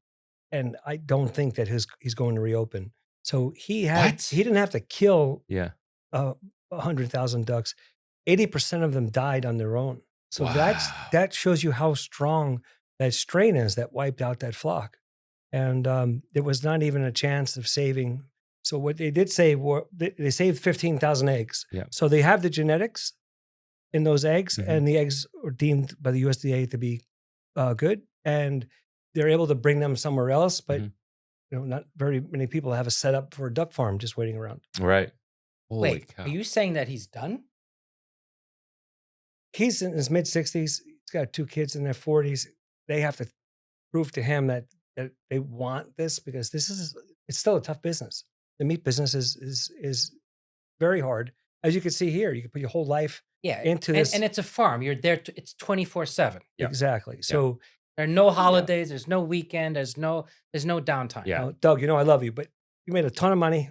I don't think that he's going to reopen. So he didn't have to kill 100,000 ducks. 80% of them died on their own. So that shows you how strong that strain is that wiped out that flock. And there was not even a chance of saving. So what they did say, they saved 15,000 eggs. Yeah. So they have the genetics in those eggs, and the eggs were deemed by the USDA to be good, and they're able to bring them somewhere else. But not very many people have a setup for a duck farm just waiting around. Right. Holy Wait, cow. are you saying that he's done? He's in his mid 60s. He's got 2 kids in their 40s. They have to prove to him that they want this, because it's still a tough business. The meat business is very hard. As you can see here, you can put your whole life into this. And it's a farm. You're there. It's 24/7. Exactly. So there are no holidays. There's no weekend. There's no downtime. Yeah. Doug, I love you, but you made a ton of money.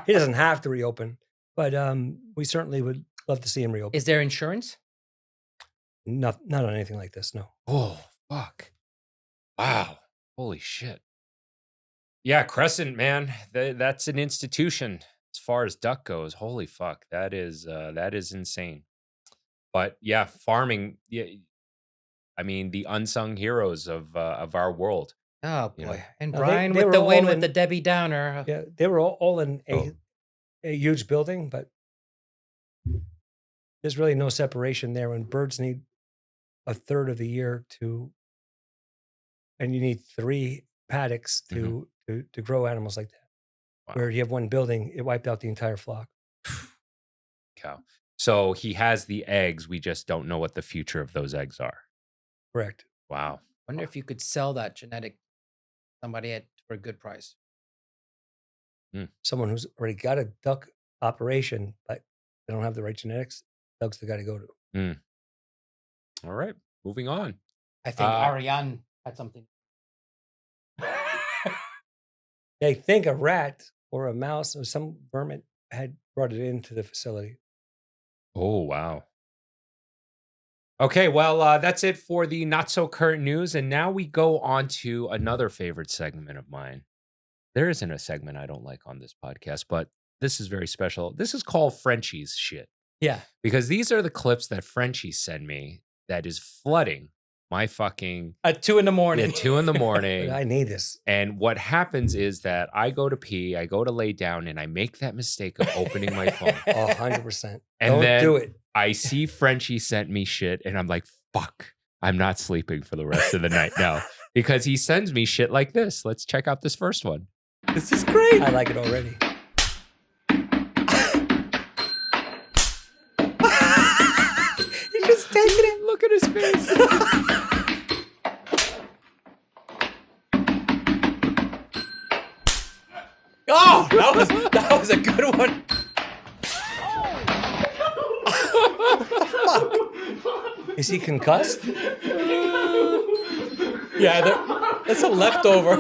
He doesn't have to reopen, but we certainly would love to see him reopen. Is there insurance? Not on anything like this, no. Oh, fuck. Wow. Holy shit. Yeah, Crescent, man. That's an institution as far as duck goes. Holy fuck. That is insane. But yeah, farming, I mean, the unsung heroes of our world. Oh boy. You know? And Now, Brian they with were the all win with in- the Debbie Downer. Yeah, they were all in a huge building, but there's really no separation there. When birds need a third of the year and you need 3 paddocks to grow animals like that. Wow. Where you have one building, it wiped out the entire flock. Cow. So he has the eggs. We just don't know what the future of those eggs are. Correct. Wow. Wonder if you could sell that genetic somebody for a good price. Someone who's already got a duck operation, but they don't have the right genetics, Doug's the guy to go to. All right. Moving on. I think Ariane had something. They think a rat or a mouse or some vermin had brought it into the facility. Oh, wow. Okay, well, that's it for the not so current news. And now we go on to another favorite segment of mine. There isn't a segment I don't like on this podcast, but this is very special. This is called Frenchy's shit. Yeah. Because these are the clips that Frenchy send me that is flooding my fucking At 2 a.m. at 2 a.m. But I need this. And what happens is that I go to pee, I go to lay down, and I make that mistake of opening my phone. 100%. And Don't then do it. I see Frenchy sent me shit, and I'm like, fuck, I'm not sleeping for the rest of the night now. Because he sends me shit like this. Let's check out this first one. This is great. I like it already. He's just taking it. Look at his face. Oh, that was a good one. Is he concussed? Yeah, that's a leftover.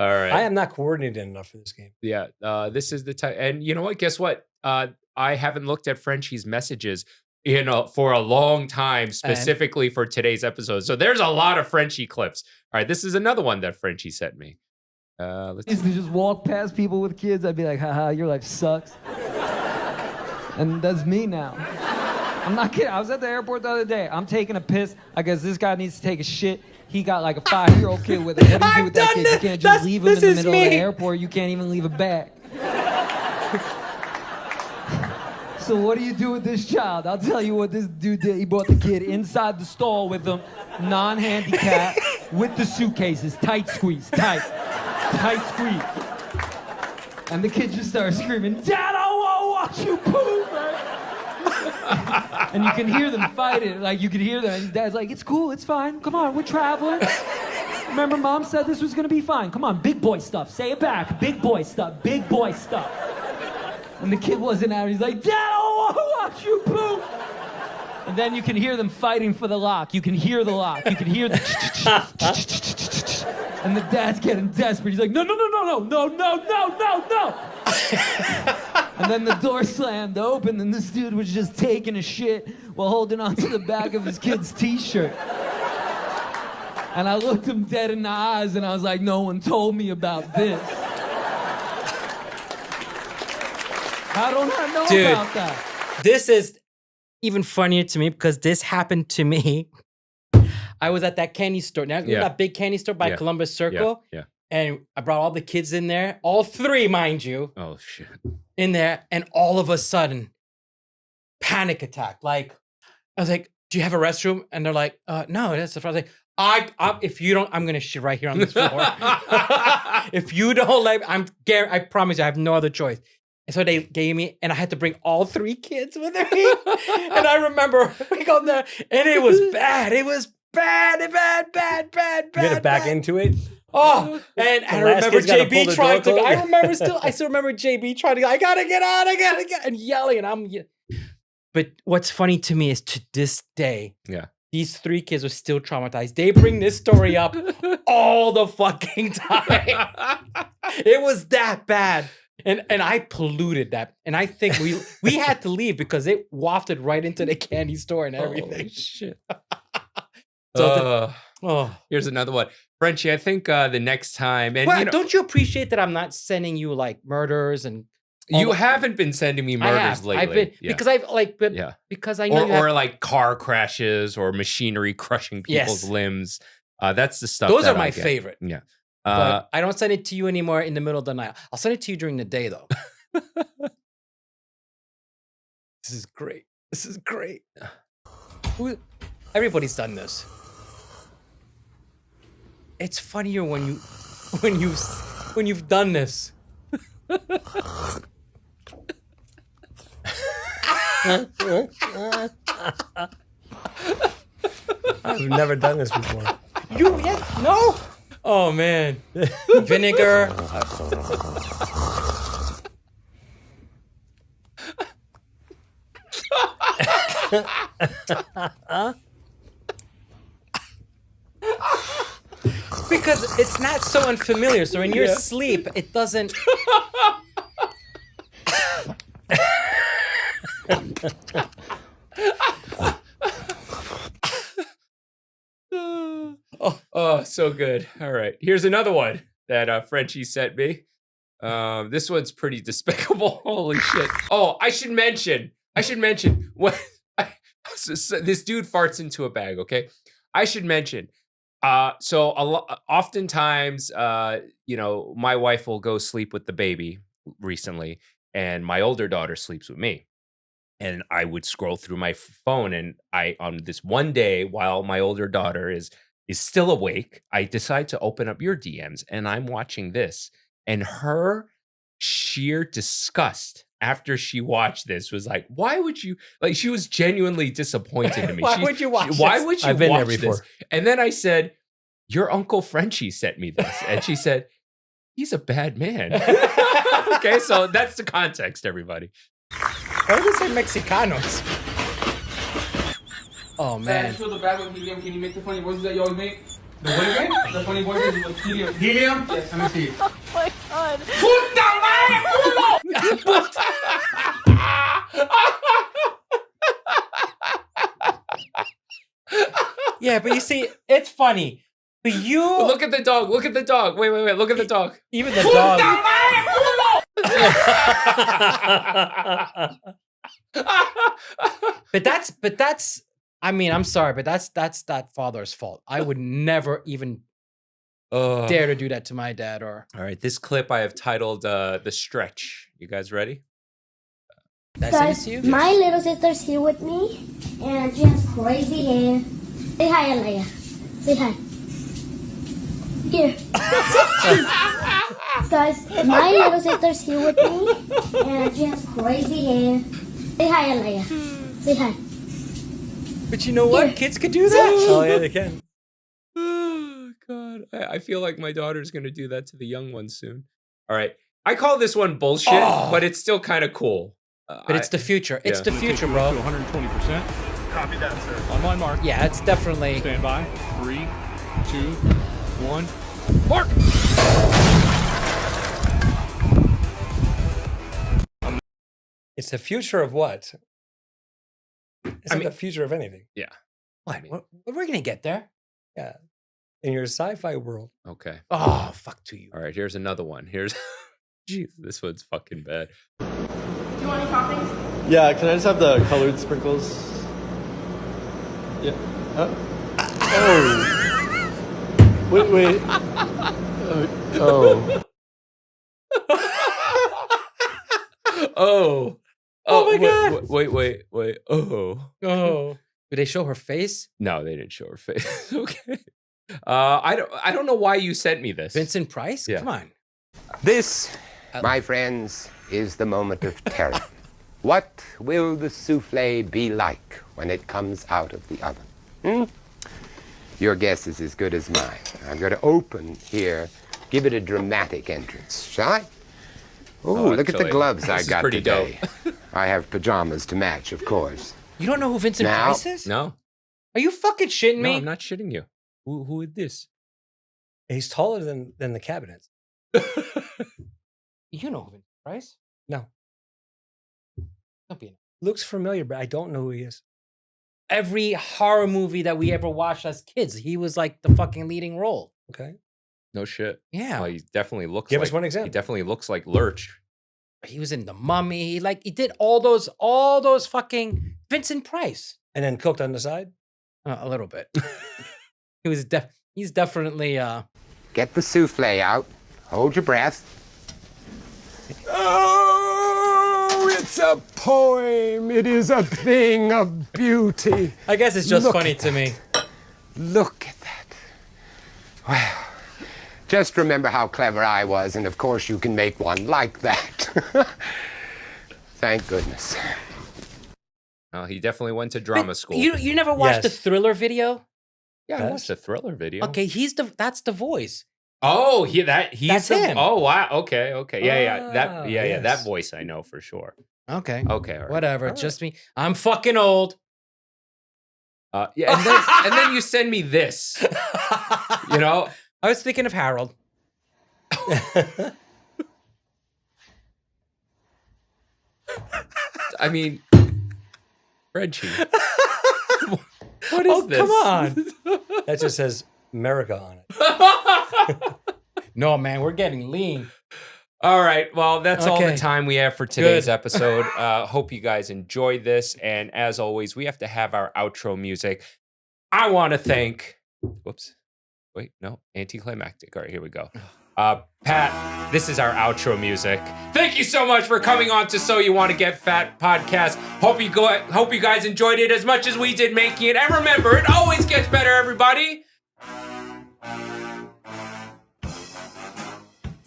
All right. I am not coordinated enough for this game. Yeah, this is the time. And you know what? Guess what? I haven't looked at Frenchy's messages for a long time, specifically for today's episode. So there's a lot of Frenchy clips. All right, this is another one that Frenchy sent me. Let's used to just walk past people with kids. I'd be like, haha, your life sucks. And that's me now. I'm not kidding. I was at the airport the other day. I'm taking a piss. I guess this guy needs to take a shit. He got like a 5-year-old kid with him. What do you do with that kid? You can't just leave him in the middle of the airport. You can't even leave a bag. So what do you do with this child? I'll tell you what this dude did. He brought the kid inside the stall with him, non-handicapped, with the suitcases, tight squeeze, tight squeeze. And the kid just started screaming, Dad, I want to watch you poop, right? And you can hear them fighting. Like, you can hear them. And his dad's like, it's cool, it's fine. Come on, we're traveling. Remember, Mom said this was going to be fine. Come on, big boy stuff. Say it back. Big boy stuff. Big boy stuff. And the kid wasn't out. He's like, Dad, I want to watch you poop. And then you can hear them fighting for the lock. You can hear the lock. You can hear the and the dad's getting desperate. He's like, no. And then the door slammed open, and this dude was just taking a shit while holding onto the back of his kid's t-shirt. And I looked him dead in the eyes, and I was like, no one told me about this. How don't I know about that? This is even funnier to me because this happened to me. I was at that candy store. Now, you know that big candy store by Columbus Circle? Yeah. And I brought all the kids in there, all 3, mind you. Oh, shit. In there, and all of a sudden, panic attack. Like, I was like, do you have a restroom? And they're like, no, that's the front. I was like, if you don't, I'm going to shit right here on this floor. If you don't like, I promise you, I have no other choice. And so they gave me, and I had to bring all 3 kids with me. And I remember we got there, and it was bad. It was bad. You had to back into it? Oh, and I remember JB trying to, I still remember JB trying to, I gotta get out, and yelling, and but what's funny to me is to this day, these 3 kids are still traumatized. They bring this story up all the fucking time. It was that bad. And I polluted that. And I think we had to leave because it wafted right into the candy store and everything. Oh, shit. So here's another one. Frenchy, I think the next time. And well, don't you appreciate that I'm not sending you like murders and you haven't been sending me murders lately. I've been, because I've like, because I know or like car crashes or machinery crushing people's limbs. That's the stuff. Those are my favorite. Yeah. But I don't send it to you anymore in the middle of the night. I'll send it to you during the day though. This is great. This is great. Everybody's done this. It's funnier when you've done this. I've never done this before. No? Oh man. Vinegar. Because it's not so unfamiliar. So in your sleep, it doesn't. Oh, so good. All right. Here's another one that Frenchy sent me. This one's pretty despicable. Holy shit. Oh, I should mention what this dude farts into a bag, okay? I should mention. So oftentimes, my wife will go sleep with the baby recently, and my older daughter sleeps with me. And I would scroll through my phone, and on this one day, while my older daughter is still awake, I decide to open up your DMs, and I'm watching this. And her sheer disgust after she watched this was like, why would you, like, she was genuinely disappointed in me. Why would you watch this? I've been there before. This? And then I said, your Uncle Frenchy sent me this. And she said, he's a bad man. Okay, so that's the context, everybody. Why do they say Mexicanos? Oh man. Can you make the funny voices that you always make? The what again? The funny voices with helium. Helium? Yes, let me see. Oh my god. Yeah, but you see, it's funny. But you Look at the dog. Look at the dog. Wait. Look at the dog. even the dog. But that's. I mean, I'm sorry, but that's that father's fault. I would never even dare to do that to my dad. Or All right, this clip I have titled "The Stretch." You guys ready? that's Guys, you. my little sister's here with me, and she has crazy hair. Say hi, Alea. Say hi. Here. Guys, my little sister's here with me, and she has crazy hair. Say hi, Alea. Say hi. But you know what? Here. Kids could do that. Oh yeah, they can. Oh God, I feel like my daughter's gonna do that to the young ones soon. All right, I call this one bullshit, but it's still kind of cool. But it's the future. It's yeah. the future, bro. 120%. Copy that, sir. On my mark. Yeah, it's definitely. Stand by. 3, 2, 1. Mark! It's the future of what? It's mean- the future of anything. Yeah. What? We're gonna get there. Yeah. In your sci-fi world. Okay. Oh, fuck to you. All right, here's another one. Here's, jeez, this one's fucking bad. Do you want any toppings? Yeah, can I just have the colored sprinkles? Yeah. Oh. Wait. Oh. Oh my God. Wait. Oh. Oh. Did they show her face? No, they didn't show her face. Okay. I don't know why you sent me this. Vincent Price? Yeah. Come on. This, my friends, is the moment of terror. What will the souffle be like when it comes out of the oven? Your guess is as good as mine. I'm going to open here, give it a dramatic entrance, shall I? Ooh, look at the actually, gloves I this is got pretty today. I have pajamas to match, of course. You don't know who Vincent Now- Price is? No, Are you fucking shitting no, me? I'm not shitting you. Who is this? He's taller than the cabinets. You know who Vincent Price? No. Don't be. Looks familiar, but I don't know who he is. Every horror movie that we ever watched as kids, he was like the fucking leading role. Okay. No shit. Yeah. Well, he definitely looks. Give like, us one He example. definitely looks like Lurch. He was in The Mummy. He did all those fucking Vincent Price. And then cooked on the side? A little bit. He's definitely Get the souffle out. Hold your breath. Oh, it's a poem. It is a thing of beauty. I guess it's just Look funny at to me. Look at that. Well, just remember how clever I was, and of course you can make one like that. Thank goodness. Well, he definitely went to drama school. You never watched the Yes. Thriller video? Yeah, I Yes. watched a Thriller video. Okay, that's the voice. Oh, he's That's the, him. Oh, wow. Okay. Yeah. Ah, That yes. voice I know for sure. Okay. Okay, all right. Whatever. All right. Just me. I'm fucking old. Yeah, and then you send me this. You know, I was speaking of Harold. I mean, Frenchy. What is this? Come on. That just says America on it. No, man, we're getting lean. All right. Well, that's all the Okay. time we have for today's Good. episode. Hope you guys enjoyed this. And as always, we have to have our outro music. I want to thank. Whoops. Wait, no. Anticlimactic. All right, here we go. Pat, this is our outro music. Thank you so much for coming on to So You Want to Get Fat podcast. Hope you guys enjoyed it as much as we did making it. And remember, it always gets better, everybody.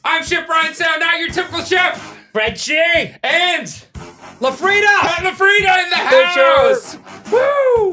I'm Chef Brian Sound, not your typical chef. Frenchy! And LaFrieda! Pat LaFrieda in the Picture. house. Woo!